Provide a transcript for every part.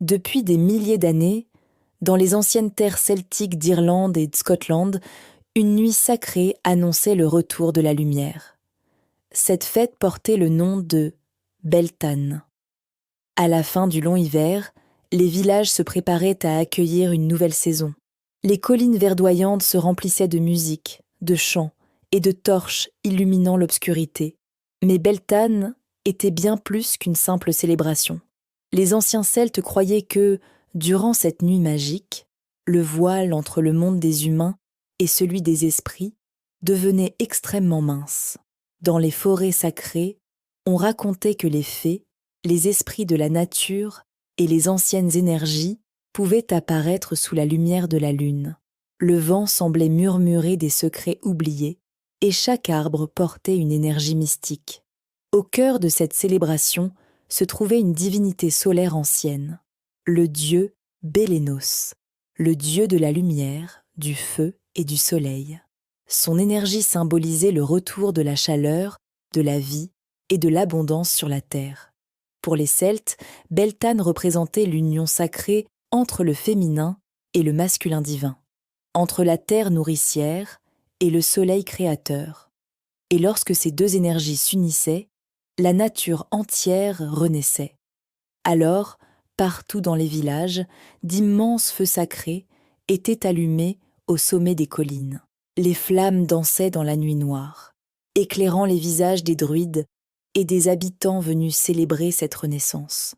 Depuis des milliers d'années, dans les anciennes terres celtiques d'Irlande et de Scotland, une nuit sacrée annonçait le retour de la lumière. Cette fête portait le nom de Beltane. À la fin du long hiver, les villages se préparaient à accueillir une nouvelle saison. Les collines verdoyantes se remplissaient de musique, de chants et de torches illuminant l'obscurité. Mais Beltane était bien plus qu'une simple célébration. Les anciens Celtes croyaient que, durant cette nuit magique, le voile entre le monde des humains et celui des esprits devenait extrêmement mince. Dans les forêts sacrées, on racontait que les fées, les esprits de la nature et les anciennes énergies pouvaient apparaître sous la lumière de la lune. Le vent semblait murmurer des secrets oubliés et chaque arbre portait une énergie mystique. Au cœur de cette célébration se trouvait une divinité solaire ancienne, le dieu Bélénos, le dieu de la lumière, du feu et du soleil. Son énergie symbolisait le retour de la chaleur, de la vie et de l'abondance sur la terre. Pour les Celtes, Beltane représentait l'union sacrée entre le féminin et le masculin divin, entre la terre nourricière et le soleil créateur. Et lorsque ces deux énergies s'unissaient, la nature entière renaissait. Alors, partout dans les villages, d'immenses feux sacrés étaient allumés au sommet des collines. Les flammes dansaient dans la nuit noire, éclairant les visages des druides et des habitants venus célébrer cette renaissance.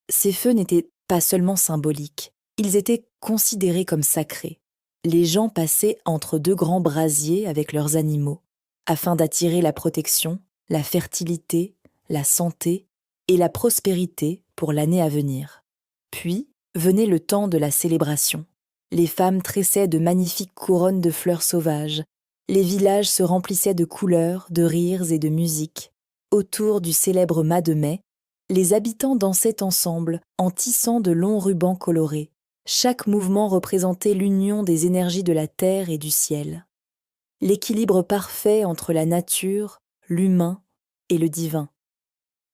Ces feux n'étaient pas seulement symboliques, ils étaient considérés comme sacrés. Les gens passaient entre deux grands brasiers avec leurs animaux, afin d'attirer la protection, la fertilité, la santé et la prospérité pour l'année à venir. Puis venait le temps de la célébration. Les femmes tressaient de magnifiques couronnes de fleurs sauvages. Les villages se remplissaient de couleurs, de rires et de musique. Autour du célèbre mât de mai, les habitants dansaient ensemble en tissant de longs rubans colorés. Chaque mouvement représentait l'union des énergies de la terre et du ciel. L'équilibre parfait entre la nature, l'humain et le divin.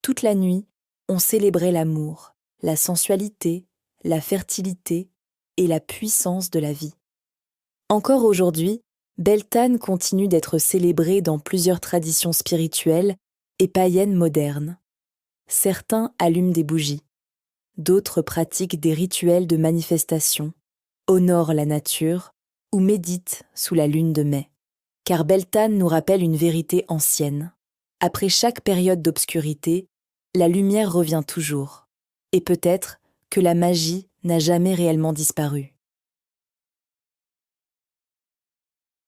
Toute la nuit, on célébrait l'amour, la sensualité, la fertilité et la puissance de la vie. Encore aujourd'hui, Beltane continue d'être célébrée dans plusieurs traditions spirituelles et païennes modernes. Certains allument des bougies, d'autres pratiquent des rituels de manifestation, honorent la nature ou méditent sous la lune de mai. Car Beltane nous rappelle une vérité ancienne. Après chaque période d'obscurité, la lumière revient toujours. Et peut-être que la magie n'a jamais réellement disparu.